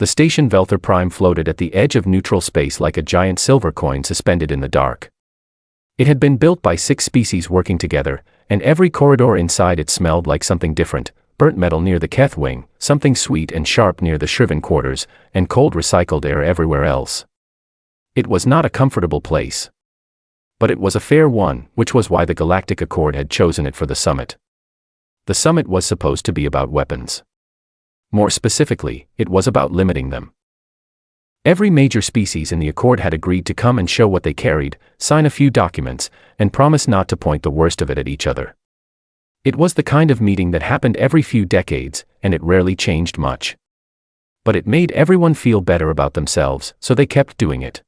The station Velther Prime floated at the edge of neutral space like a giant silver coin suspended in the dark. It had been built by 6 species working together, and every corridor inside it smelled like something different: burnt metal near the Keth wing, something sweet and sharp near the Shriven quarters, and cold recycled air everywhere else. It was not a comfortable place. But it was a fair one, which was why the Galactic Accord had chosen it for the summit. The summit was supposed to be about weapons. More specifically, it was about limiting them. Every major species in the Accord had agreed to come and show what they carried, sign a few documents, and promise not to point the worst of it at each other. It was the kind of meeting that happened every few decades, and it rarely changed much. But it made everyone feel better about themselves, so they kept doing it.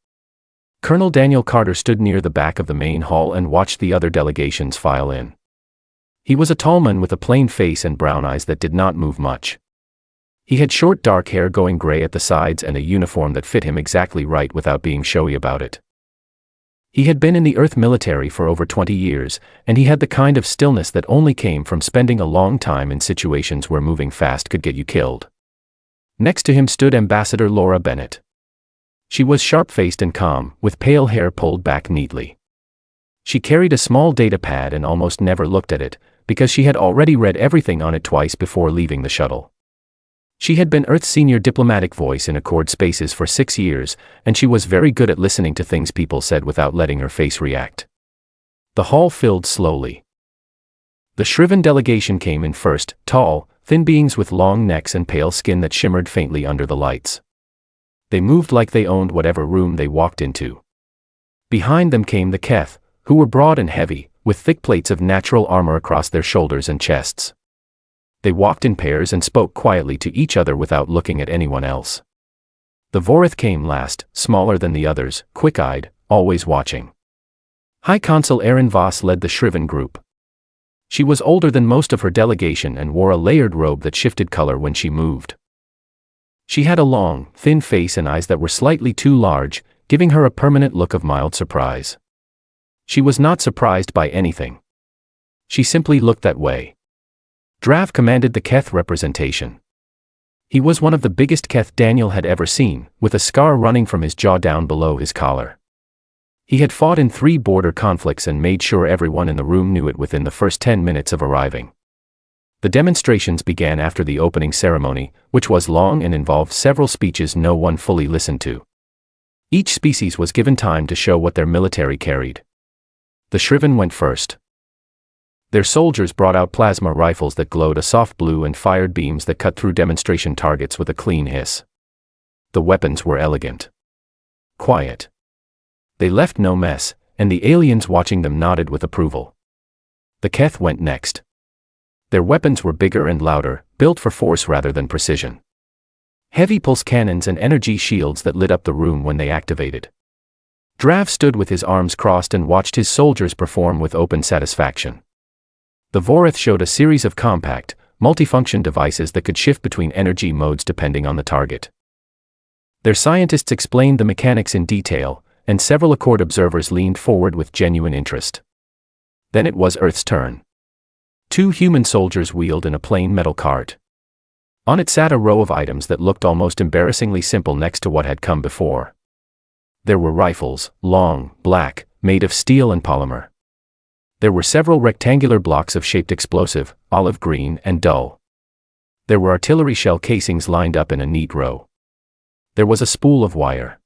Colonel Daniel Carter stood near the back of the main hall and watched the other delegations file in. He was a tall man with a plain face and brown eyes that did not move much. He had short dark hair going gray at the sides and a uniform that fit him exactly right without being showy about it. He had been in the Earth military for over 20 years, and he had the kind of stillness that only came from spending a long time in situations where moving fast could get you killed. Next to him stood Ambassador Laura Bennett. She was sharp-faced and calm, with pale hair pulled back neatly. She carried a small data pad and almost never looked at it, because she had already read everything on it twice before leaving the shuttle. She had been Earth's senior diplomatic voice in Accord spaces for 6 years, and she was very good at listening to things people said without letting her face react. The hall filled slowly. The Shriven delegation came in first, tall, thin beings with long necks and pale skin that shimmered faintly under the lights. They moved like they owned whatever room they walked into. Behind them came the Keth, who were broad and heavy, with thick plates of natural armor across their shoulders and chests. They walked in pairs and spoke quietly to each other without looking at anyone else. The Vorith came last, smaller than the others, quick-eyed, always watching. High Consul Erin Voss led the Shriven group. She was older than most of her delegation and wore a layered robe that shifted color when she moved. She had a long, thin face and eyes that were slightly too large, giving her a permanent look of mild surprise. She was not surprised by anything. She simply looked that way. Drav commanded the Keth representation. He was one of the biggest Keth Daniel had ever seen, with a scar running from his jaw down below his collar. He had fought in 3 border conflicts and made sure everyone in the room knew it within the first 10 minutes of arriving. The demonstrations began after the opening ceremony, which was long and involved several speeches no one fully listened to. Each species was given time to show what their military carried. The Shriven went first. Their soldiers brought out plasma rifles that glowed a soft blue and fired beams that cut through demonstration targets with a clean hiss. The weapons were elegant. Quiet. They left no mess, and the aliens watching them nodded with approval. The Keth went next. Their weapons were bigger and louder, built for force rather than precision. Heavy pulse cannons and energy shields that lit up the room when they activated. Drav stood with his arms crossed and watched his soldiers perform with open satisfaction. The Vorith showed a series of compact, multifunction devices that could shift between energy modes depending on the target. Their scientists explained the mechanics in detail, and several Accord observers leaned forward with genuine interest. Then it was Earth's turn. 2 human soldiers wheeled in a plain metal cart. On it sat a row of items that looked almost embarrassingly simple next to what had come before. There were rifles, long, black, made of steel and polymer. There were several rectangular blocks of shaped explosive, olive green and dull. There were artillery shell casings lined up in a neat row. There was a spool of wire.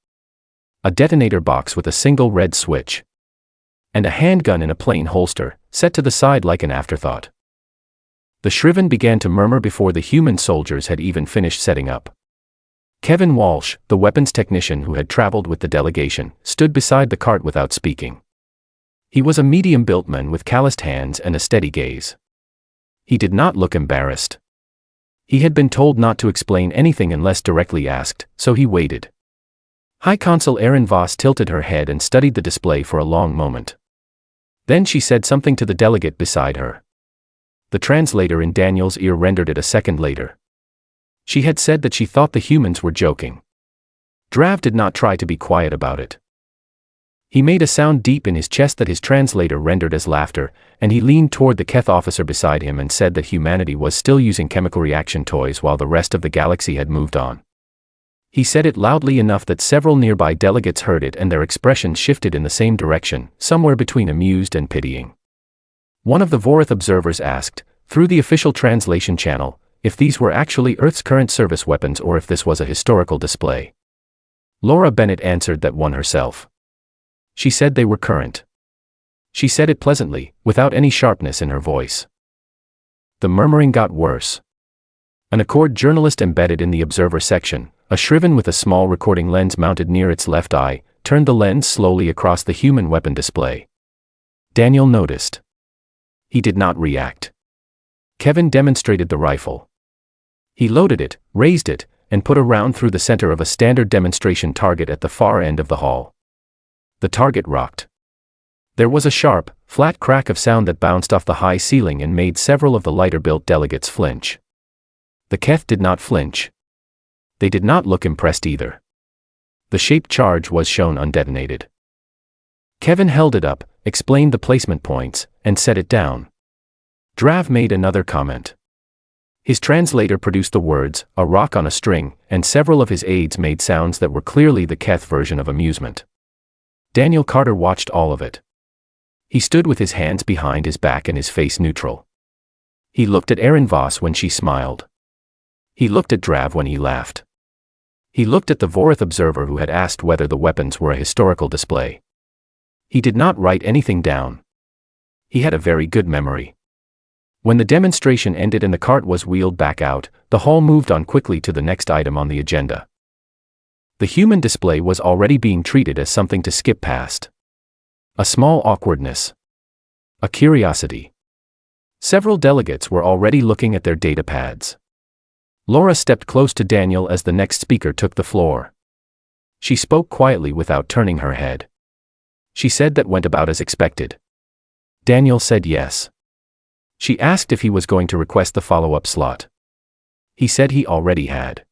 A detonator box with a single red switch. And a handgun in a plain holster, set to the side like an afterthought. The Shriven began to murmur before the human soldiers had even finished setting up. Kevin Walsh, the weapons technician who had traveled with the delegation, stood beside the cart without speaking. He was a medium-built man with calloused hands and a steady gaze. He did not look embarrassed. He had been told not to explain anything unless directly asked, so he waited. High Consul Erin Voss tilted her head and studied the display for a long moment. Then she said something to the delegate beside her. The translator in Daniel's ear rendered it a second later. She had said that she thought the humans were joking. Drav did not try to be quiet about it. He made a sound deep in his chest that his translator rendered as laughter, and he leaned toward the Keth officer beside him and said that humanity was still using chemical reaction toys while the rest of the galaxy had moved on. He said it loudly enough that several nearby delegates heard it and their expressions shifted in the same direction, somewhere between amused and pitying. One of the Vorath observers asked, through the official translation channel, if these were actually Earth's current service weapons or if this was a historical display. Laura Bennett answered that one herself. She said they were current. She said it pleasantly, without any sharpness in her voice. The murmuring got worse. An Accord journalist embedded in the observer section, a Shriven with a small recording lens mounted near its left eye, turned the lens slowly across the human weapon display. Daniel noticed. He did not react. Kevin demonstrated the rifle. He loaded it, raised it, and put a round through the center of a standard demonstration target at the far end of the hall. The target rocked. There was a sharp, flat crack of sound that bounced off the high ceiling and made several of the lighter-built delegates flinch. The Keth did not flinch. They did not look impressed either. The shaped charge was shown undetonated. Kevin held it up, explained the placement points, and set it down. Drav made another comment. His translator produced the words, "a rock on a string," and several of his aides made sounds that were clearly the Keth version of amusement. Daniel Carter watched all of it. He stood with his hands behind his back and his face neutral. He looked at Erin Voss when she smiled. He looked at Drav when he laughed. He looked at the Vorath observer who had asked whether the weapons were a historical display. He did not write anything down. He had a very good memory. When the demonstration ended and the cart was wheeled back out, the hall moved on quickly to the next item on the agenda. The human display was already being treated as something to skip past. A small awkwardness. A curiosity. Several delegates were already looking at their data pads. Laura stepped close to Daniel as the next speaker took the floor. She spoke quietly without turning her head. She said that went about as expected. Daniel said yes. She asked if he was going to request the follow-up slot. He said he already had.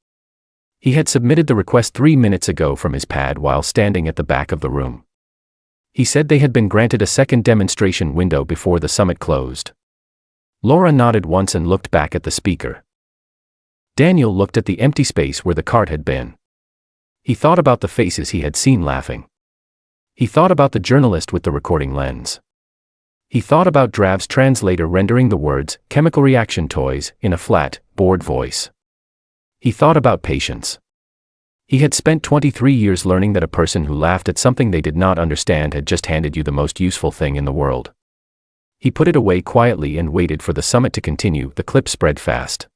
He had submitted the request 3 minutes ago from his pad while standing at the back of the room. He said they had been granted a second demonstration window before the summit closed. Laura nodded once and looked back at the speaker. Daniel looked at the empty space where the cart had been. He thought about the faces he had seen laughing. He thought about the journalist with the recording lens. He thought about Drav's translator rendering the words, "chemical reaction toys," in a flat, bored voice. He thought about patience. He had spent 23 years learning that a person who laughed at something they did not understand had just handed you the most useful thing in the world. He put it away quietly and waited for the summit to continue. The clip spread fast.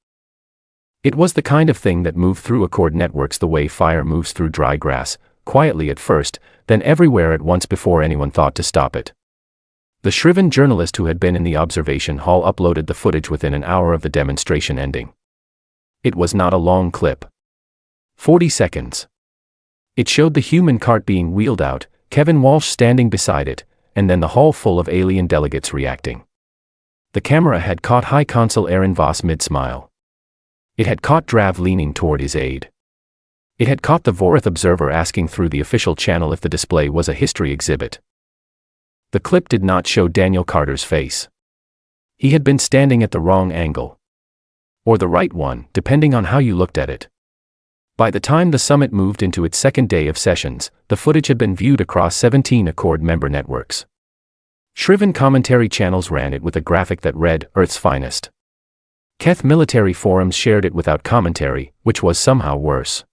It was the kind of thing that moved through Accord networks the way fire moves through dry grass, quietly at first, then everywhere at once before anyone thought to stop it. The Shriven journalist who had been in the observation hall uploaded the footage within an hour of the demonstration ending. It was not a long clip. 40 seconds. It showed the human cart being wheeled out, Kevin Walsh standing beside it, and then the hall full of alien delegates reacting. The camera had caught High Consul Erin Voss mid-smile. It had caught Drav leaning toward his aide. It had caught the Vorath observer asking through the official channel if the display was a history exhibit. The clip did not show Daniel Carter's face. He had been standing at the wrong angle. Or the right one, depending on how you looked at it. By the time the summit moved into its second day of sessions, the footage had been viewed across 17 Accord member networks. Shriven commentary channels ran it with a graphic that read, "Earth's Finest." Keth military forums shared it without commentary, which was somehow worse.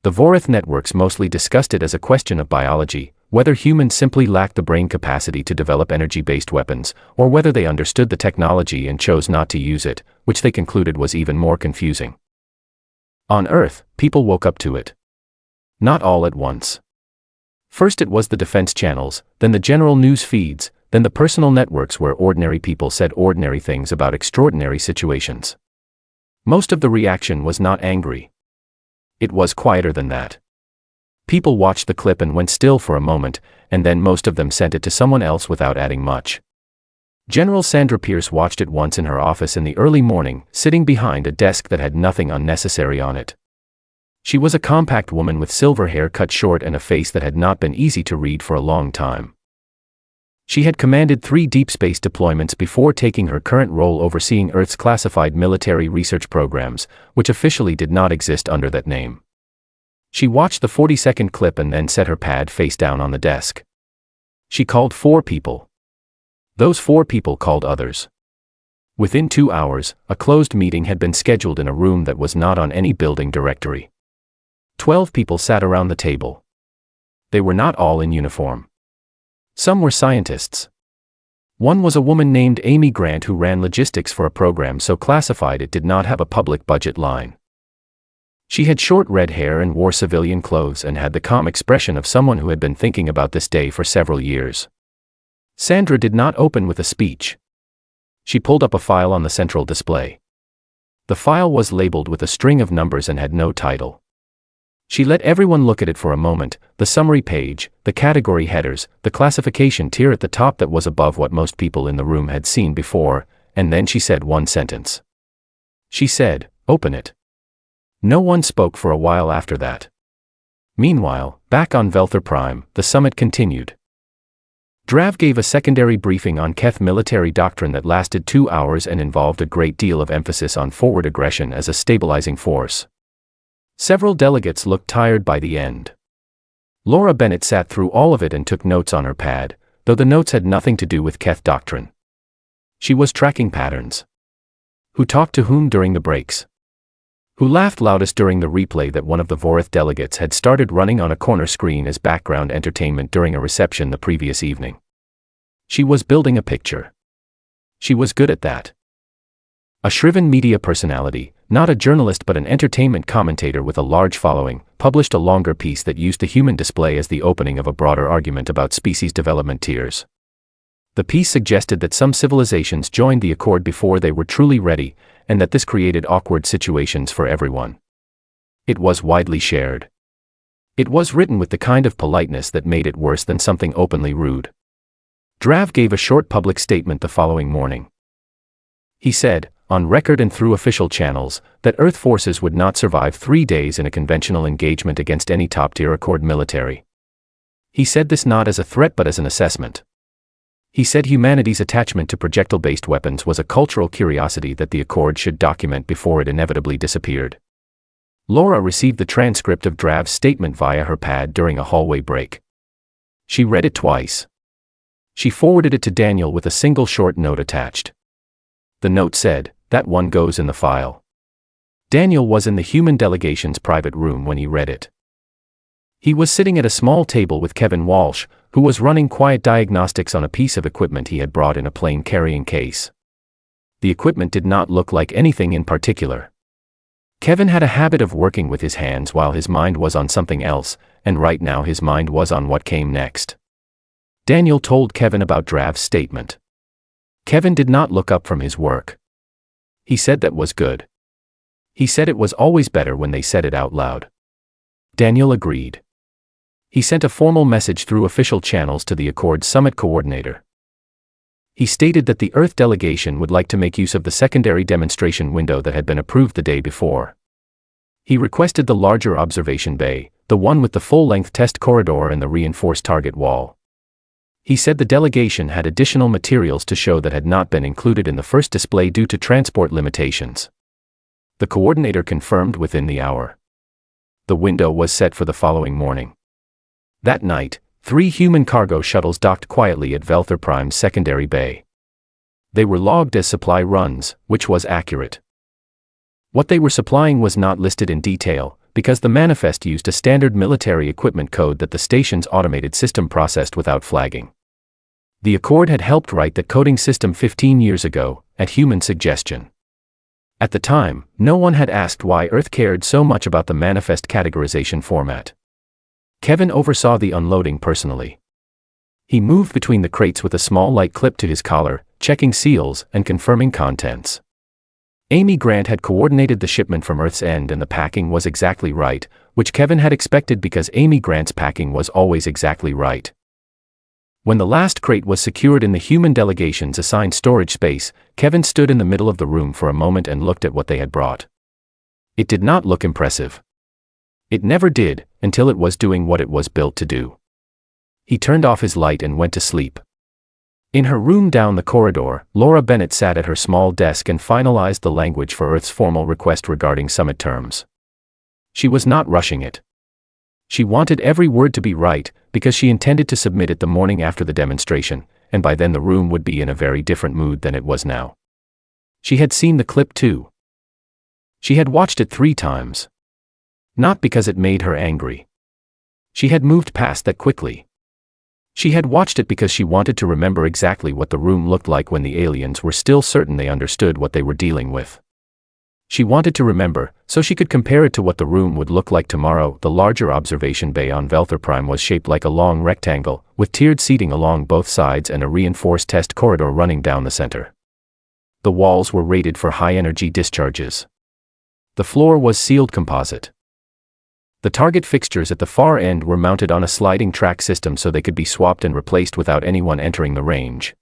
The Vorath networks mostly discussed it as a question of biology, whether humans simply lacked the brain capacity to develop energy-based weapons, or whether they understood the technology and chose not to use it, which they concluded was even more confusing. On Earth, people woke up to it. Not all at once. First it was the defense channels, then the general news feeds, then the personal networks where ordinary people said ordinary things about extraordinary situations. Most of the reaction was not angry. It was quieter than that. People watched the clip and went still for a moment, and then most of them sent it to someone else without adding much. General Sandra Pierce watched it once in her office in the early morning, sitting behind a desk that had nothing unnecessary on it. She was a compact woman with silver hair cut short and a face that had not been easy to read for a long time. She had commanded 3 deep space deployments before taking her current role overseeing Earth's classified military research programs, which officially did not exist under that name. She watched the 40-second clip and then set her pad face down on the desk. She called 4 people. Those 4 people called others. Within 2 hours, a closed meeting had been scheduled in a room that was not on any building directory. 12 people sat around the table. They were not all in uniform. Some were scientists. One was a woman named Amy Grant who ran logistics for a program so classified it did not have a public budget line. She had short red hair and wore civilian clothes and had the calm expression of someone who had been thinking about this day for several years. Sandra did not open with a speech. She pulled up a file on the central display. The file was labeled with a string of numbers and had no title. She let everyone look at it for a moment, the summary page, the category headers, the classification tier at the top that was above what most people in the room had seen before, and then she said one sentence. She said, "Open it." No one spoke for a while after that. Meanwhile, back on Velther Prime, the summit continued. Drav gave a secondary briefing on Keth military doctrine that lasted 2 hours and involved a great deal of emphasis on forward aggression as a stabilizing force. Several delegates looked tired by the end. Laura Bennett sat through all of it and took notes on her pad, though the notes had nothing to do with Keth doctrine. She was tracking patterns. Who talked to whom during the breaks? Who laughed loudest during the replay that one of the Vorith delegates had started running on a corner screen as background entertainment during a reception the previous evening? She was building a picture. She was good at that. A shriven media personality, not a journalist but an entertainment commentator with a large following, published a longer piece that used the human display as the opening of a broader argument about species development tiers. The piece suggested that some civilizations joined the Accord before they were truly ready, and that this created awkward situations for everyone. It was widely shared. It was written with the kind of politeness that made it worse than something openly rude. Drav gave a short public statement the following morning. He said, on record and through official channels, that Earth forces would not survive 3 days in a conventional engagement against any top-tier Accord military. He said this not as a threat but as an assessment. He said humanity's attachment to projectile-based weapons was a cultural curiosity that the Accord should document before it inevitably disappeared. Laura received the transcript of Drav's statement via her pad during a hallway break. She read it twice. She forwarded it to Daniel with a single short note attached. The note said, "That one goes in the file." Daniel was in the human delegation's private room when he read it. He was sitting at a small table with Kevin Walsh, who was running quiet diagnostics on a piece of equipment he had brought in a plane carrying case. The equipment did not look like anything in particular. Kevin had a habit of working with his hands while his mind was on something else, and right now his mind was on what came next. Daniel told Kevin about Drav's statement. Kevin did not look up from his work. He said that was good. He said it was always better when they said it out loud. Daniel agreed. He sent a formal message through official channels to the Accord Summit coordinator. He stated that the Earth delegation would like to make use of the secondary demonstration window that had been approved the day before. He requested the larger observation bay, the one with the full-length test corridor and the reinforced target wall. He said the delegation had additional materials to show that had not been included in the first display due to transport limitations. The coordinator confirmed within the hour. The window was set for the following morning. That night, 3 human cargo shuttles docked quietly at Velther Prime's secondary bay. They were logged as supply runs, which was accurate. What they were supplying was not listed in detail, because the manifest used a standard military equipment code that the station's automated system processed without flagging. The Accord had helped write that coding system 15 years ago, at human suggestion. At the time, no one had asked why Earth cared so much about the manifest categorization format. Kevin oversaw the unloading personally. He moved between the crates with a small light clipped to his collar, checking seals and confirming contents. Amy Grant had coordinated the shipment from Earth's end and the packing was exactly right, which Kevin had expected because Amy Grant's packing was always exactly right. When the last crate was secured in the human delegation's assigned storage space, Kevin stood in the middle of the room for a moment and looked at what they had brought. It did not look impressive. It never did, until it was doing what it was built to do. He turned off his light and went to sleep. In her room down the corridor, Laura Bennett sat at her small desk and finalized the language for Earth's formal request regarding summit terms. She was not rushing it. She wanted every word to be right, because she intended to submit it the morning after the demonstration, and by then the room would be in a very different mood than it was now. She had seen the clip too. She had watched it 3 times. Not because it made her angry. She had moved past that quickly. She had watched it because she wanted to remember exactly what the room looked like when the aliens were still certain they understood what they were dealing with. She wanted to remember, so she could compare it to what the room would look like tomorrow. The larger observation bay on Velther Prime was shaped like a long rectangle, with tiered seating along both sides and a reinforced test corridor running down the center. The walls were rated for high-energy discharges. The floor was sealed composite. The target fixtures at the far end were mounted on a sliding track system so they could be swapped and replaced without anyone entering the range.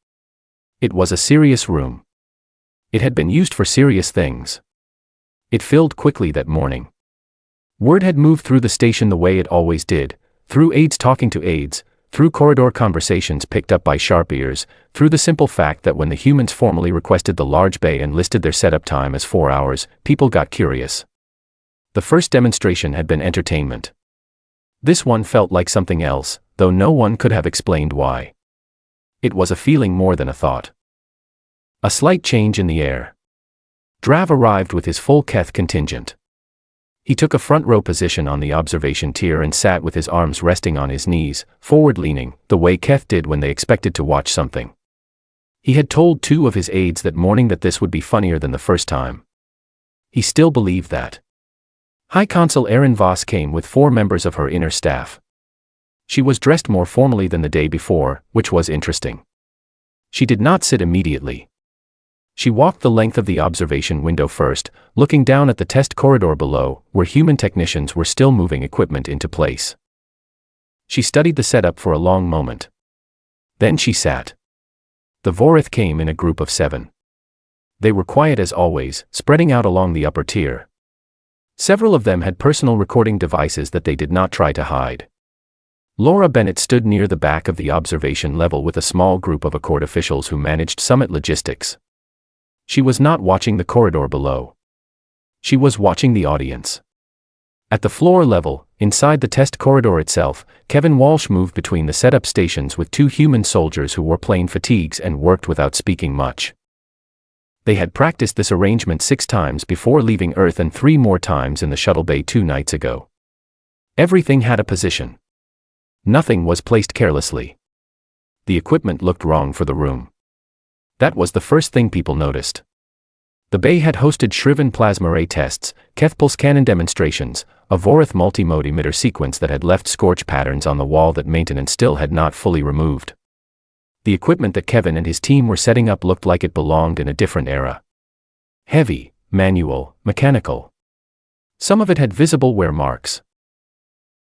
It was a serious room. It had been used for serious things. It filled quickly that morning. Word had moved through the station the way it always did, through aides talking to aides, through corridor conversations picked up by sharp ears, through the simple fact that when the humans formally requested the large bay and listed their setup time as 4 hours, people got curious. The first demonstration had been entertainment. This one felt like something else, though no one could have explained why. It was a feeling more than a thought. A slight change in the air. Drav arrived with his full Keth contingent. He took a front row position on the observation tier and sat with his arms resting on his knees, forward-leaning, the way Keth did when they expected to watch something. He had told 2 of his aides that morning that this would be funnier than the first time. He still believed that. High Consul Erin Voss came with 4 members of her inner staff. She was dressed more formally than the day before, which was interesting. She did not sit immediately. She walked the length of the observation window first, looking down at the test corridor below, where human technicians were still moving equipment into place. She studied the setup for a long moment. Then she sat. The Vorith came in a group of 7. They were quiet as always, spreading out along the upper tier. Several of them had personal recording devices that they did not try to hide. Laura Bennett stood near the back of the observation level with a small group of Accord officials who managed Summit logistics. She was not watching the corridor below. She was watching the audience. At the floor level, inside the test corridor itself, Kevin Walsh moved between the setup stations with 2 human soldiers who wore plain fatigues and worked without speaking much. They had practiced this arrangement 6 times before leaving Earth and 3 more times in the shuttle bay 2 nights ago. Everything had a position. Nothing was placed carelessly. The equipment looked wrong for the room. That was the first thing people noticed. The bay had hosted Shriven plasma ray tests, Keth pulse cannon demonstrations, a Vorith multi-mode emitter sequence that had left scorch patterns on the wall that maintenance still had not fully removed. The equipment that Kevin and his team were setting up looked like it belonged in a different era. Heavy, manual, mechanical. Some of it had visible wear marks.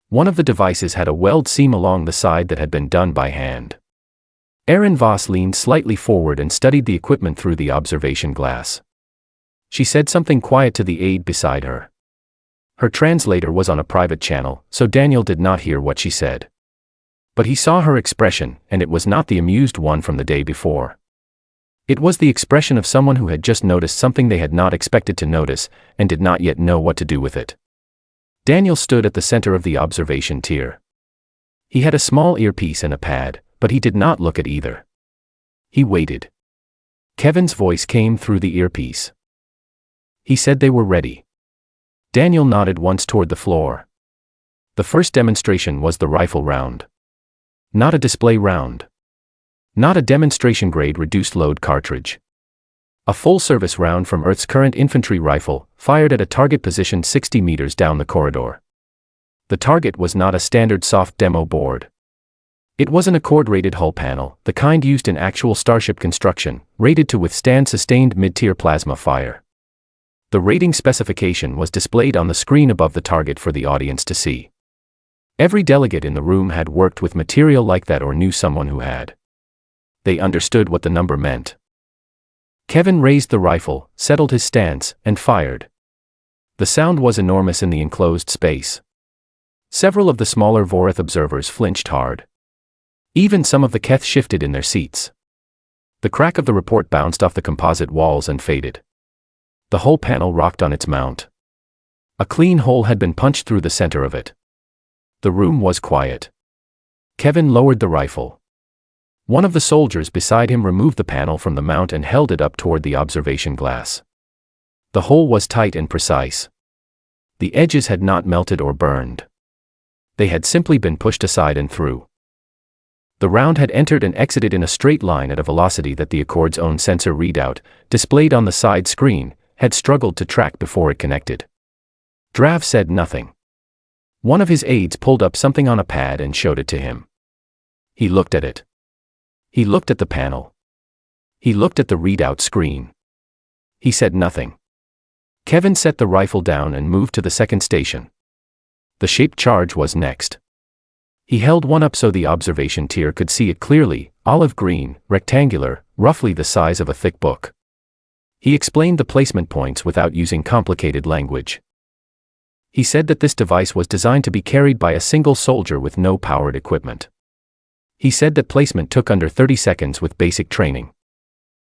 One of the devices had a weld seam along the side that had been done by hand. Erin Voss leaned slightly forward and studied the equipment through the observation glass. She said something quiet to the aide beside her. Her translator was on a private channel, so Daniel did not hear what she said. But he saw her expression, and it was not the amused one from the day before. It was the expression of someone who had just noticed something they had not expected to notice, and did not yet know what to do with it. Daniel stood at the center of the observation tier. He had a small earpiece and a pad, but he did not look at either. He waited. Kevin's voice came through the earpiece. He said they were ready. Daniel nodded once toward the floor. The first demonstration was the rifle round. Not a display round. Not a demonstration-grade reduced-load cartridge. A full-service round from Earth's current infantry rifle, fired at a target positioned 60 meters down the corridor. The target was not a standard soft demo board. It was an Accord-rated hull panel, the kind used in actual Starship construction, rated to withstand sustained mid-tier plasma fire. The rating specification was displayed on the screen above the target for the audience to see. Every delegate in the room had worked with material like that or knew someone who had. They understood what the number meant. Kevin raised the rifle, settled his stance, and fired. The sound was enormous in the enclosed space. Several of the smaller Vorith observers flinched hard. Even some of the Keth shifted in their seats. The crack of the report bounced off the composite walls and faded. The whole panel rocked on its mount. A clean hole had been punched through the center of it. The room was quiet. Kevin lowered the rifle. One of the soldiers beside him removed the panel from the mount and held it up toward the observation glass. The hole was tight and precise. The edges had not melted or burned. They had simply been pushed aside and through. The round had entered and exited in a straight line at a velocity that the Accord's own sensor readout, displayed on the side screen, had struggled to track before it connected. Drav said nothing. One of his aides pulled up something on a pad and showed it to him. He looked at it. He looked at the panel. He looked at the readout screen. He said nothing. Kevin set the rifle down and moved to the second station. The shaped charge was next. He held one up so the observation tier could see it clearly, olive green, rectangular, roughly the size of a thick book. He explained the placement points without using complicated language. He said that this device was designed to be carried by a single soldier with no powered equipment. He said that placement took under 30 seconds with basic training.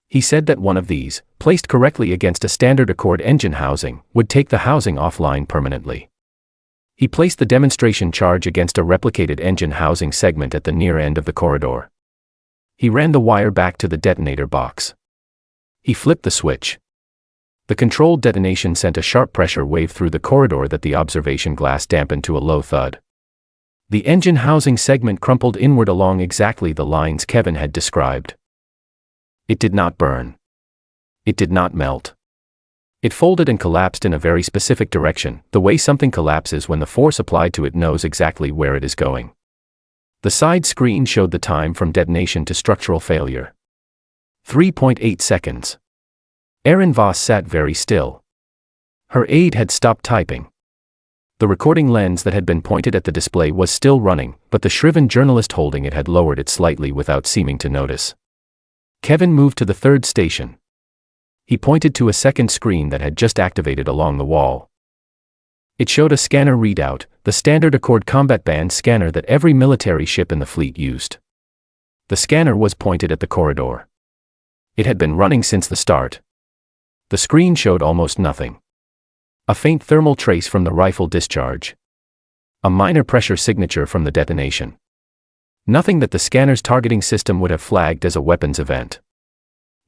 He said that one of these, placed correctly against a standard Accord engine housing, would take the housing offline permanently. He placed the demonstration charge against a replicated engine housing segment at the near end of the corridor. He ran the wire back to the detonator box. He flipped the switch. The controlled detonation sent a sharp pressure wave through the corridor that the observation glass dampened to a low thud. The engine housing segment crumpled inward along exactly the lines Kevin had described. It did not burn. It did not melt. It folded and collapsed in a very specific direction, the way something collapses when the force applied to it knows exactly where it is going. The side screen showed the time from detonation to structural failure. 3.8 seconds. Erin Voss sat very still. Her aide had stopped typing. The recording lens that had been pointed at the display was still running, but the shriven journalist holding it had lowered it slightly without seeming to notice. Kevin moved to the third station. He pointed to a second screen that had just activated along the wall. It showed a scanner readout, the standard Accord combat band scanner that every military ship in the fleet used. The scanner was pointed at the corridor. It had been running since the start. The screen showed almost nothing. A faint thermal trace from the rifle discharge. A minor pressure signature from the detonation. Nothing that the scanner's targeting system would have flagged as a weapons event.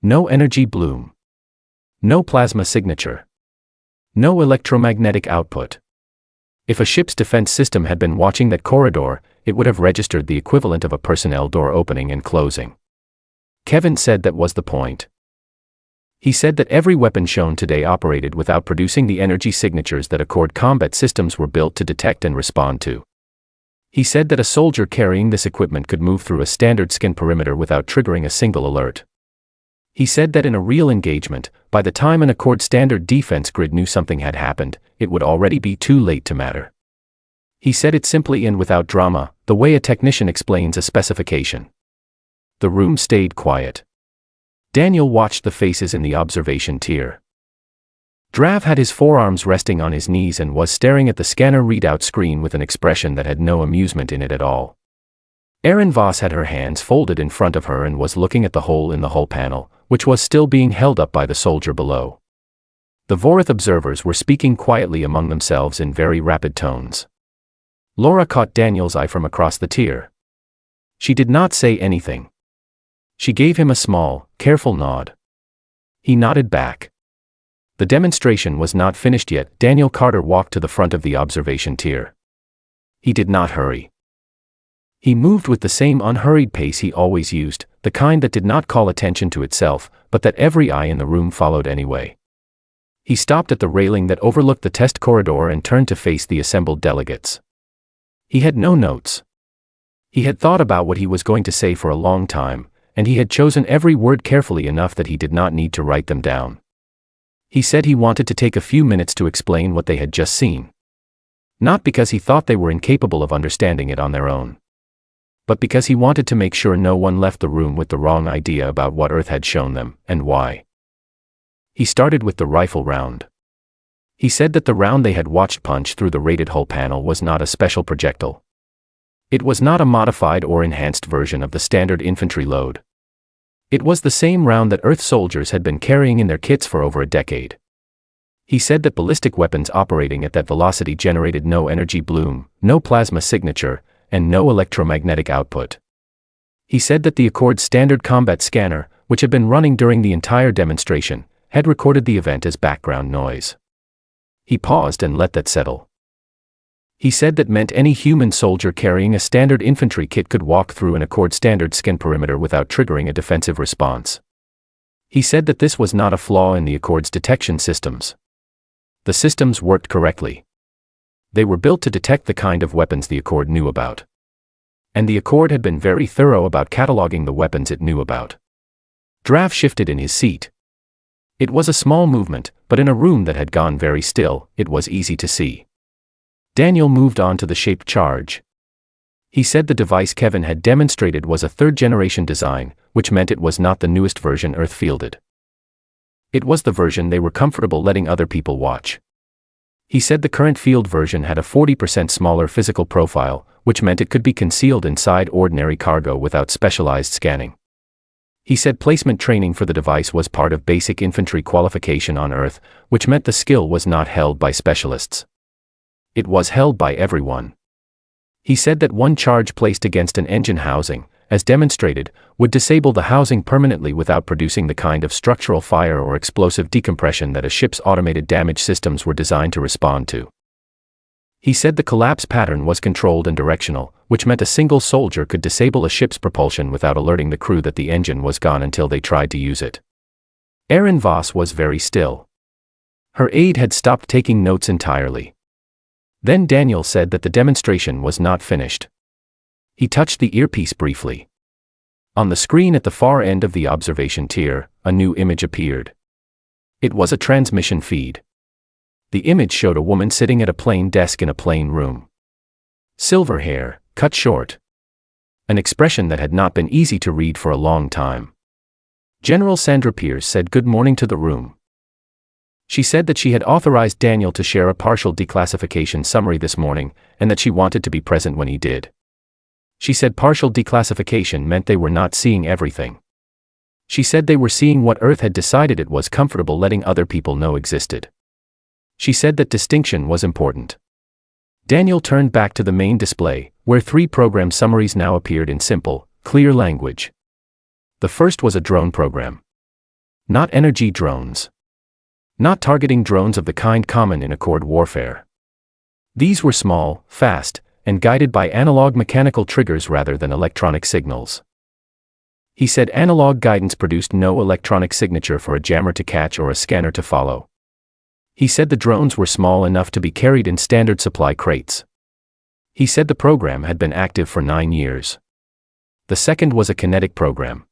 No energy bloom. No plasma signature. No electromagnetic output. If a ship's defense system had been watching that corridor, it would have registered the equivalent of a personnel door opening and closing. Kevin said that was the point. He said that every weapon shown today operated without producing the energy signatures that Accord combat systems were built to detect and respond to. He said that a soldier carrying this equipment could move through a standard skin perimeter without triggering a single alert. He said that in a real engagement, by the time an Accord standard defense grid knew something had happened, it would already be too late to matter. He said it simply and without drama, the way a technician explains a specification. The room stayed quiet. Daniel watched the faces in the observation tier. Drav had his forearms resting on his knees and was staring at the scanner readout screen with an expression that had no amusement in it at all. Erin Voss had her hands folded in front of her and was looking at the hole in the hull panel, which was still being held up by the soldier below. The Vorith observers were speaking quietly among themselves in very rapid tones. Laura caught Daniel's eye from across the tier. She did not say anything. She gave him a small, careful nod. He nodded back. The demonstration was not finished yet. Daniel Carter walked to the front of the observation tier. He did not hurry. He moved with the same unhurried pace he always used, the kind that did not call attention to itself, but that every eye in the room followed anyway. He stopped at the railing that overlooked the test corridor and turned to face the assembled delegates. He had no notes. He had thought about what he was going to say for a long time, and he had chosen every word carefully enough that he did not need to write them down. He said he wanted to take a few minutes to explain what they had just seen. Not because he thought they were incapable of understanding it on their own, but because he wanted to make sure no one left the room with the wrong idea about what Earth had shown them, and why. He started with the rifle round. He said that the round they had watched punch through the rated hull panel was not a special projectile. It was not a modified or enhanced version of the standard infantry load. It was the same round that Earth soldiers had been carrying in their kits for over a decade. He said that ballistic weapons operating at that velocity generated no energy bloom, no plasma signature, and no electromagnetic output. He said that the Accord's standard combat scanner, which had been running during the entire demonstration, had recorded the event as background noise. He paused and let that settle. He said that meant any human soldier carrying a standard infantry kit could walk through an Accord standard scan perimeter without triggering a defensive response. He said that this was not a flaw in the Accord's detection systems. The systems worked correctly. They were built to detect the kind of weapons the Accord knew about. And the Accord had been very thorough about cataloging the weapons it knew about. Drav shifted in his seat. It was a small movement, but in a room that had gone very still, it was easy to see. Daniel moved on to the shaped charge. He said the device Kevin had demonstrated was a third-generation design, which meant it was not the newest version Earth fielded. It was the version they were comfortable letting other people watch. He said the current field version had a 40% smaller physical profile, which meant it could be concealed inside ordinary cargo without specialized scanning. He said placement training for the device was part of basic infantry qualification on Earth, which meant the skill was not held by specialists. It was held by everyone. He said that one charge placed against an engine housing, as demonstrated, would disable the housing permanently without producing the kind of structural fire or explosive decompression that a ship's automated damage systems were designed to respond to. He said the collapse pattern was controlled and directional, which meant a single soldier could disable a ship's propulsion without alerting the crew that the engine was gone until they tried to use it. Erin Voss was very still. Her aide had stopped taking notes entirely. Then Daniel said that the demonstration was not finished. He touched the earpiece briefly. On the screen at the far end of the observation tier, a new image appeared. It was a transmission feed. The image showed a woman sitting at a plain desk in a plain room. Silver hair, cut short. An expression that had not been easy to read for a long time. General Sandra Pierce said good morning to the room. She said that she had authorized Daniel to share a partial declassification summary this morning, and that she wanted to be present when he did. She said partial declassification meant they were not seeing everything. She said they were seeing what Earth had decided it was comfortable letting other people know existed. She said that distinction was important. Daniel turned back to the main display, where 3 program summaries now appeared in simple, clear language. The first was a drone program. Not energy drones. Not targeting drones of the kind common in Accord warfare. These were small, fast, and guided by analog mechanical triggers rather than electronic signals. He said analog guidance produced no electronic signature for a jammer to catch or a scanner to follow. He said the drones were small enough to be carried in standard supply crates. He said the program had been active for 9 years. The second was a kinetic program.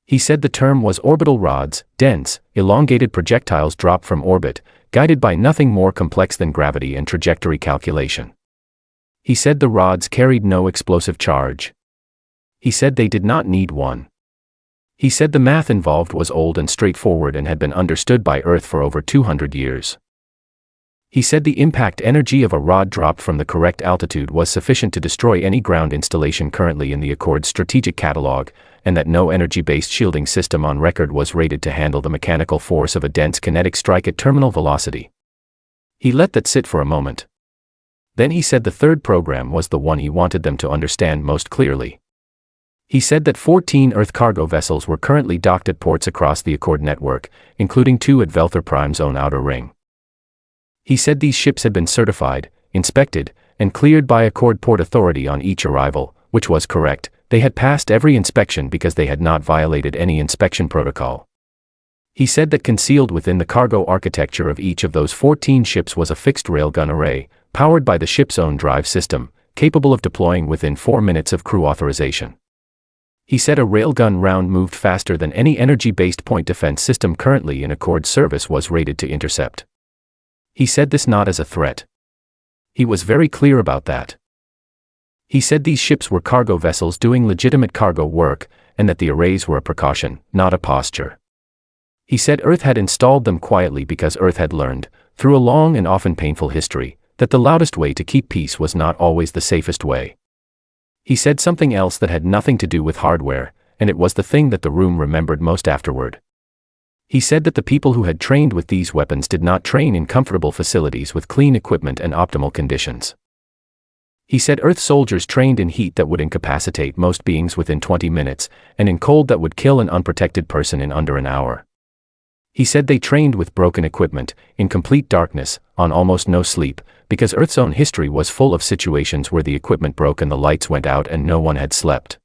He said the term was orbital rods, dense, elongated projectiles dropped from orbit, guided by nothing more complex than gravity and trajectory calculation. He said the rods carried no explosive charge. He said they did not need one. He said the math involved was old and straightforward and had been understood by Earth for over 200 years. He said the impact energy of a rod dropped from the correct altitude was sufficient to destroy any ground installation currently in the Accord's strategic catalog, and that no energy-based shielding system on record was rated to handle the mechanical force of a dense kinetic strike at terminal velocity. He let that sit for a moment. Then he said the third program was the one he wanted them to understand most clearly. He said that 14 Earth cargo vessels were currently docked at ports across the Accord network, including 2 at Velther Prime's own outer ring. He said these ships had been certified, inspected, and cleared by Accord Port Authority on each arrival, which was correct. They had passed every inspection because they had not violated any inspection protocol. He said that concealed within the cargo architecture of each of those 14 ships was a fixed railgun array, powered by the ship's own drive system, capable of deploying within 4 minutes of crew authorization. He said a railgun round moved faster than any energy-based point defense system currently in Accord service was rated to intercept. He said this not as a threat. He was very clear about that. He said these ships were cargo vessels doing legitimate cargo work, and that the arrays were a precaution, not a posture. He said Earth had installed them quietly because Earth had learned, through a long and often painful history, that the loudest way to keep peace was not always the safest way. He said something else that had nothing to do with hardware, and it was the thing that the room remembered most afterward. He said that the people who had trained with these weapons did not train in comfortable facilities with clean equipment and optimal conditions. He said Earth soldiers trained in heat that would incapacitate most beings within 20 minutes, and in cold that would kill an unprotected person in under an hour. He said they trained with broken equipment, in complete darkness, on almost no sleep, because Earth's own history was full of situations where the equipment broke and the lights went out and no one had slept.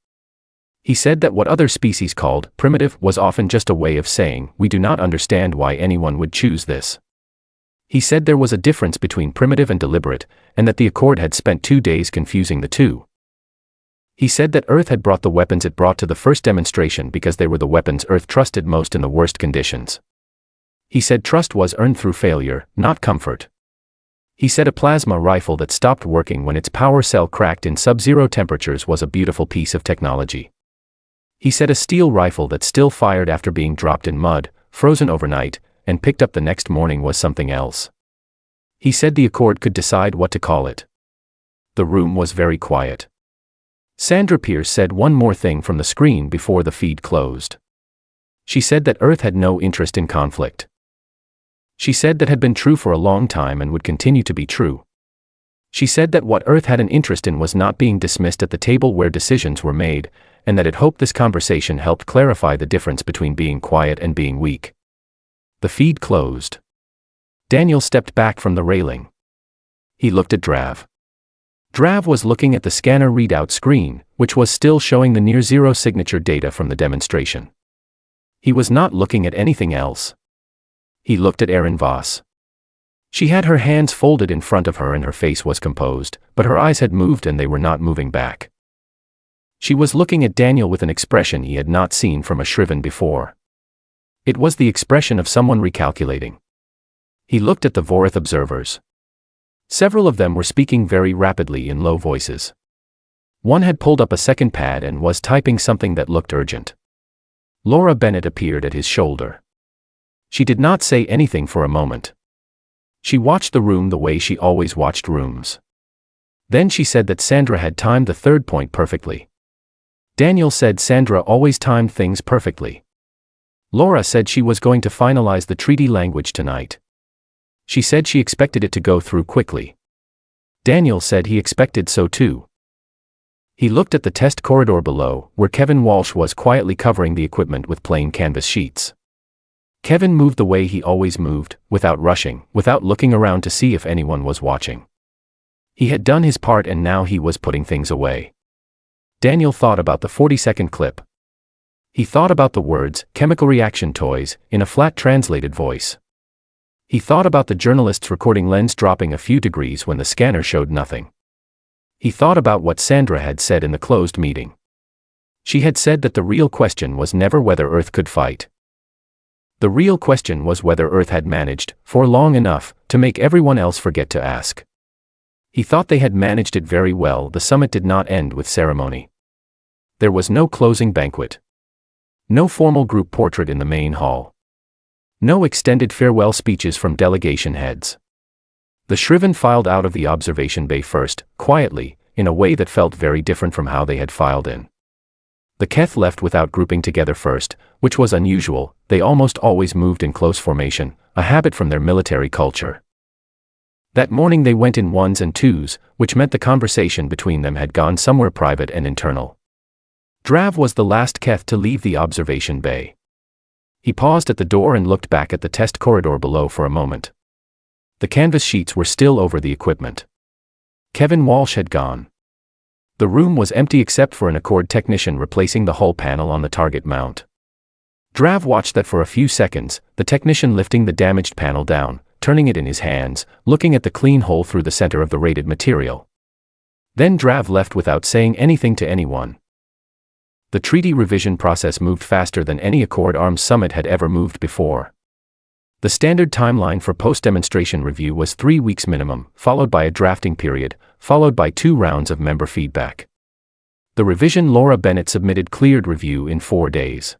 He said that what other species called primitive was often just a way of saying, we do not understand why anyone would choose this. He said there was a difference between primitive and deliberate, and that the Accord had spent 2 days confusing the two. He said that Earth had brought the weapons it brought to the first demonstration because they were the weapons Earth trusted most in the worst conditions. He said trust was earned through failure, not comfort. He said a plasma rifle that stopped working when its power cell cracked in sub-zero temperatures was a beautiful piece of technology. He said a steel rifle that still fired after being dropped in mud, frozen overnight, and picked up the next morning was something else. He said the Accord could decide what to call it. The room was very quiet. Sandra Pierce said one more thing from the screen before the feed closed. She said that Earth had no interest in conflict. She said that had been true for a long time and would continue to be true. She said that what Earth had an interest in was not being dismissed at the table where decisions were made, and that it hoped this conversation helped clarify the difference between being quiet and being weak. The feed closed. Daniel stepped back from the railing. He looked at Drav. Drav was looking at the scanner readout screen, which was still showing the near-zero signature data from the demonstration. He was not looking at anything else. He looked at Erin Voss. She had her hands folded in front of her and her face was composed, but her eyes had moved and they were not moving back. She was looking at Daniel with an expression he had not seen from a Shriven before. It was the expression of someone recalculating. He looked at the Vorith observers. Several of them were speaking very rapidly in low voices. One had pulled up a second pad and was typing something that looked urgent. Laura Bennett appeared at his shoulder. She did not say anything for a moment. She watched the room the way she always watched rooms. Then she said that Sandra had timed the third point perfectly. Daniel said Sandra always timed things perfectly. Laura said she was going to finalize the treaty language tonight. She said she expected it to go through quickly. Daniel said he expected so too. He looked at the test corridor below, where Kevin Walsh was quietly covering the equipment with plain canvas sheets. Kevin moved the way he always moved, without rushing, without looking around to see if anyone was watching. He had done his part and now he was putting things away. Daniel thought about the 40-second clip. He thought about the words, chemical reaction toys, in a flat translated voice. He thought about the journalist's recording lens dropping a few degrees when the scanner showed nothing. He thought about what Sandra had said in the closed meeting. She had said that the real question was never whether Earth could fight. The real question was whether Earth had managed, for long enough, to make everyone else forget to ask. He thought they had managed it very well. The summit did not end with ceremony. There was no closing banquet. No formal group portrait in the main hall. No extended farewell speeches from delegation heads. The Shriven filed out of the observation bay first, quietly, in a way that felt very different from how they had filed in. The Keth left without grouping together first, which was unusual. They almost always moved in close formation, a habit from their military culture. That morning they went in ones and twos, which meant the conversation between them had gone somewhere private and internal. Drav was the last Keth to leave the observation bay. He paused at the door and looked back at the test corridor below for a moment. The canvas sheets were still over the equipment. Kevin Walsh had gone. The room was empty except for an Accord technician replacing the hull panel on the target mount. Drav watched that for a few seconds, the technician lifting the damaged panel down, turning it in his hands, looking at the clean hole through the center of the rated material. Then Drav left without saying anything to anyone. The treaty revision process moved faster than any Accord Arms summit had ever moved before. The standard timeline for post-demonstration review was 3 weeks minimum, followed by a drafting period, followed by 2 rounds of member feedback. The revision Laura Bennett submitted cleared review in 4 days.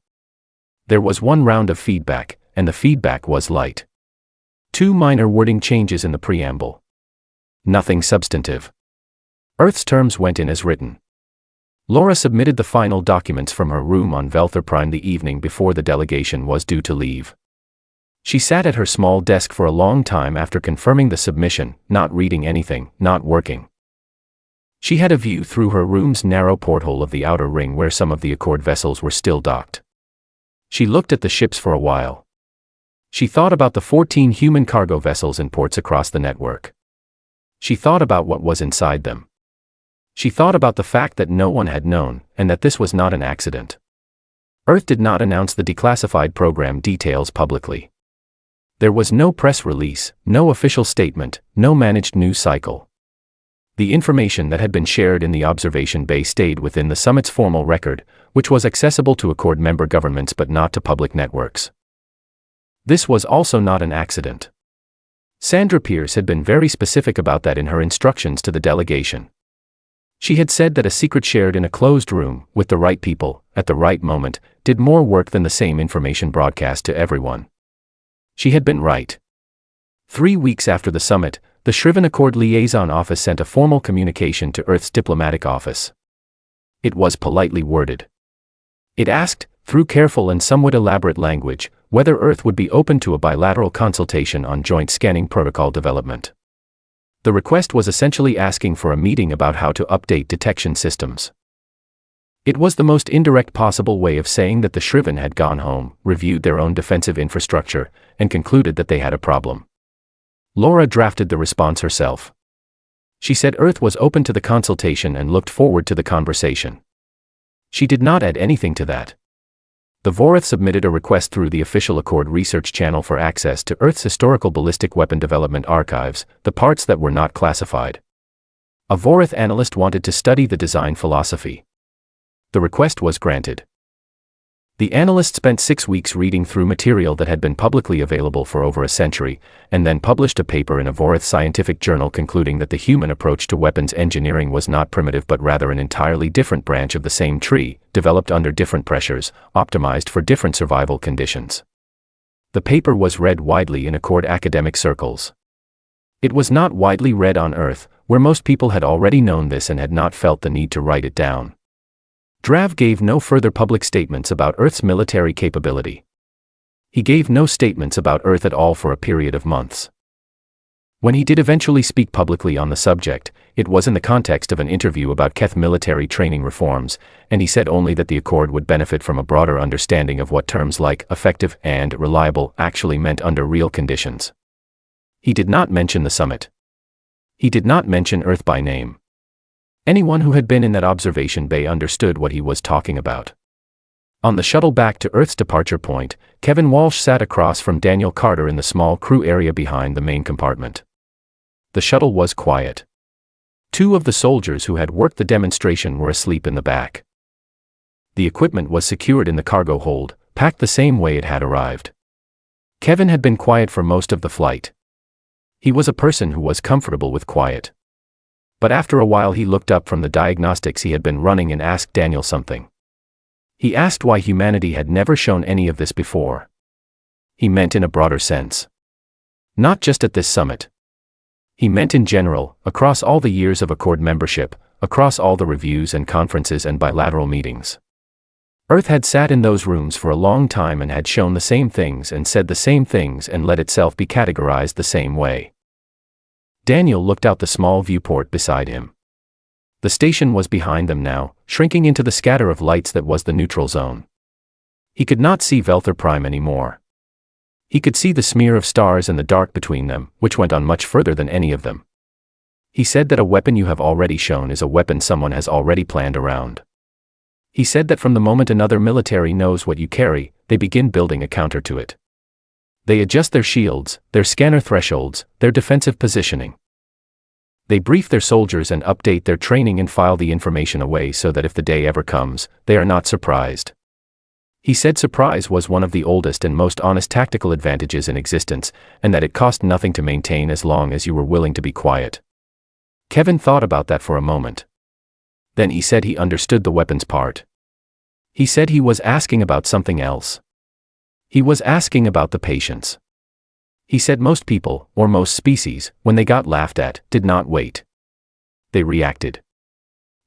There was 1 round of feedback, and the feedback was light. 2 minor wording changes in the preamble. Nothing substantive. Earth's terms went in as written. Laura submitted the final documents from her room on Velther Prime the evening before the delegation was due to leave. She sat at her small desk for a long time after confirming the submission, not reading anything, not working. She had a view through her room's narrow porthole of the outer ring where some of the Accord vessels were still docked. She looked at the ships for a while. She thought about the 14 human cargo vessels in ports across the network. She thought about what was inside them. She thought about the fact that no one had known, and that this was not an accident. Earth did not announce the declassified program details publicly. There was no press release, no official statement, no managed news cycle. The information that had been shared in the observation bay stayed within the summit's formal record, which was accessible to Accord member governments but not to public networks. This was also not an accident. Sandra Pierce had been very specific about that in her instructions to the delegation. She had said that a secret shared in a closed room, with the right people, at the right moment, did more work than the same information broadcast to everyone. She had been right. 3 weeks after the summit, the Shriven Accord Liaison Office sent a formal communication to Earth's diplomatic office. It was politely worded. It asked, through careful and somewhat elaborate language, whether Earth would be open to a bilateral consultation on joint scanning protocol development. The request was essentially asking for a meeting about how to update detection systems. It was the most indirect possible way of saying that the Shriven had gone home, reviewed their own defensive infrastructure, and concluded that they had a problem. Laura drafted the response herself. She said Earth was open to the consultation and looked forward to the conversation. She did not add anything to that. The Vorath submitted a request through the official Accord research channel for access to Earth's historical ballistic weapon development archives, the parts that were not classified. A Vorath analyst wanted to study the design philosophy. The request was granted. The analyst spent 6 weeks reading through material that had been publicly available for over a century, and then published a paper in a Vorath scientific journal concluding that the human approach to weapons engineering was not primitive but rather an entirely different branch of the same tree, developed under different pressures, optimized for different survival conditions. The paper was read widely in Accord academic circles. It was not widely read on Earth, where most people had already known this and had not felt the need to write it down. Drav gave no further public statements about Earth's military capability. He gave no statements about Earth at all for a period of months. When he did eventually speak publicly on the subject, it was in the context of an interview about Keth military training reforms, and he said only that the Accord would benefit from a broader understanding of what terms like effective and reliable actually meant under real conditions. He did not mention the summit. He did not mention Earth by name. Anyone who had been in that observation bay understood what he was talking about. On the shuttle back to Earth's departure point, Kevin Walsh sat across from Daniel Carter in the small crew area behind the main compartment. The shuttle was quiet. 2 of the soldiers who had worked the demonstration were asleep in the back. The equipment was secured in the cargo hold, packed the same way it had arrived. Kevin had been quiet for most of the flight. He was a person who was comfortable with quiet. But after a while he looked up from the diagnostics he had been running and asked Daniel something. He asked why humanity had never shown any of this before. He meant in a broader sense. Not just at this summit. He meant in general, across all the years of Accord membership, across all the reviews and conferences and bilateral meetings. Earth had sat in those rooms for a long time and had shown the same things and said the same things and let itself be categorized the same way. Daniel looked out the small viewport beside him. The station was behind them now, shrinking into the scatter of lights that was the neutral zone. He could not see Velther Prime anymore. He could see the smear of stars and the dark between them, which went on much further than any of them. He said that a weapon you have already shown is a weapon someone has already planned around. He said that from the moment another military knows what you carry, they begin building a counter to it. They adjust their shields, their scanner thresholds, their defensive positioning. They brief their soldiers and update their training and file the information away so that if the day ever comes, they are not surprised. He said surprise was one of the oldest and most honest tactical advantages in existence, and that it cost nothing to maintain as long as you were willing to be quiet. Kevin thought about that for a moment. Then he said he understood the weapons part. He said he was asking about something else. He was asking about the patience. He said most people, or most species, when they got laughed at, did not wait. They reacted.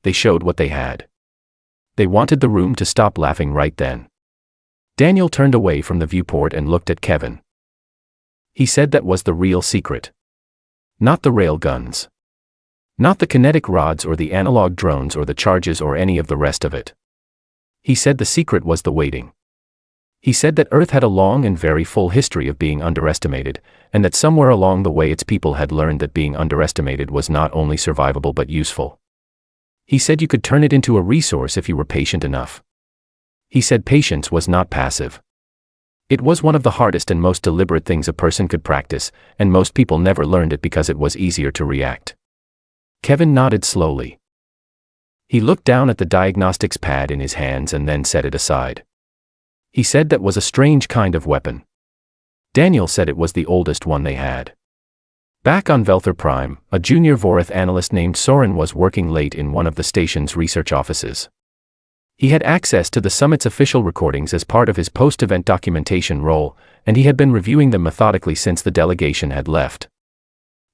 They showed what they had. They wanted the room to stop laughing right then. Daniel turned away from the viewport and looked at Kevin. He said that was the real secret. Not the rail guns. Not the kinetic rods or the analog drones or the charges or any of the rest of it. He said the secret was the waiting. He said that Earth had a long and very full history of being underestimated, and that somewhere along the way its people had learned that being underestimated was not only survivable but useful. He said you could turn it into a resource if you were patient enough. He said patience was not passive. It was one of the hardest and most deliberate things a person could practice, and most people never learned it because it was easier to react. Kevin nodded slowly. He looked down at the diagnostics pad in his hands and then set it aside. He said that was a strange kind of weapon. Daniel said it was the oldest one they had. Back on Velther Prime, a junior Vorath analyst named Soren was working late in one of the station's research offices. He had access to the summit's official recordings as part of his post-event documentation role, and he had been reviewing them methodically since the delegation had left.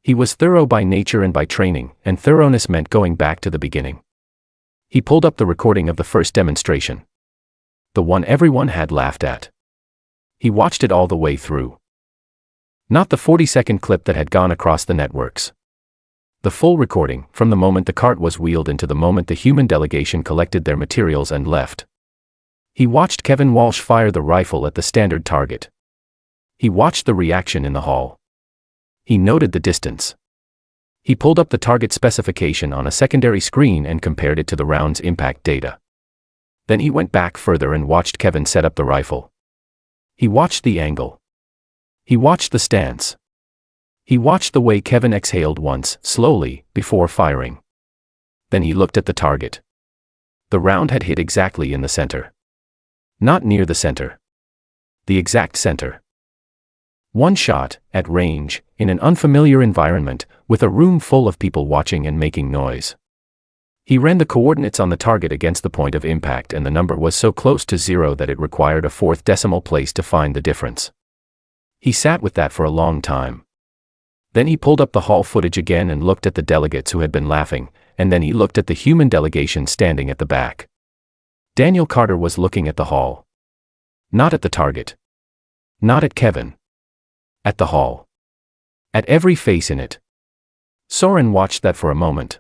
He was thorough by nature and by training, and thoroughness meant going back to the beginning. He pulled up the recording of the first demonstration. The one everyone had laughed at. He watched it all the way through. Not the 40-second clip that had gone across the networks. The full recording, from the moment the cart was wheeled into the moment the human delegation collected their materials and left. He watched Kevin Walsh fire the rifle at the standard target. He watched the reaction in the hall. He noted the distance. He pulled up the target specification on a secondary screen and compared it to the round's impact data. Then he went back further and watched Kevin set up the rifle. He watched the angle. He watched the stance. He watched the way Kevin exhaled once, slowly, before firing. Then he looked at the target. The round had hit exactly in the center. Not near the center. The exact center. One shot, at range, in an unfamiliar environment, with a room full of people watching and making noise. He ran the coordinates on the target against the point of impact, and the number was so close to 0 that it required a fourth decimal place to find the difference. He sat with that for a long time. Then he pulled up the hall footage again and looked at the delegates who had been laughing, and then he looked at the human delegation standing at the back. Daniel Carter was looking at the hall. Not at the target. Not at Kevin. At the hall. At every face in it. Soren watched that for a moment.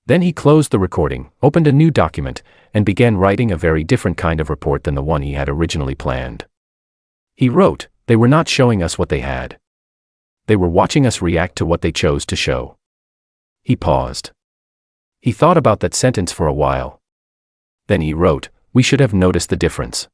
Then he closed the recording, opened a new document, and began writing a very different kind of report than the one he had originally planned. He wrote, "They were not showing us what they had. They were watching us react to what they chose to show." He paused. He thought about that sentence for a while. Then he wrote, "We should have noticed the difference.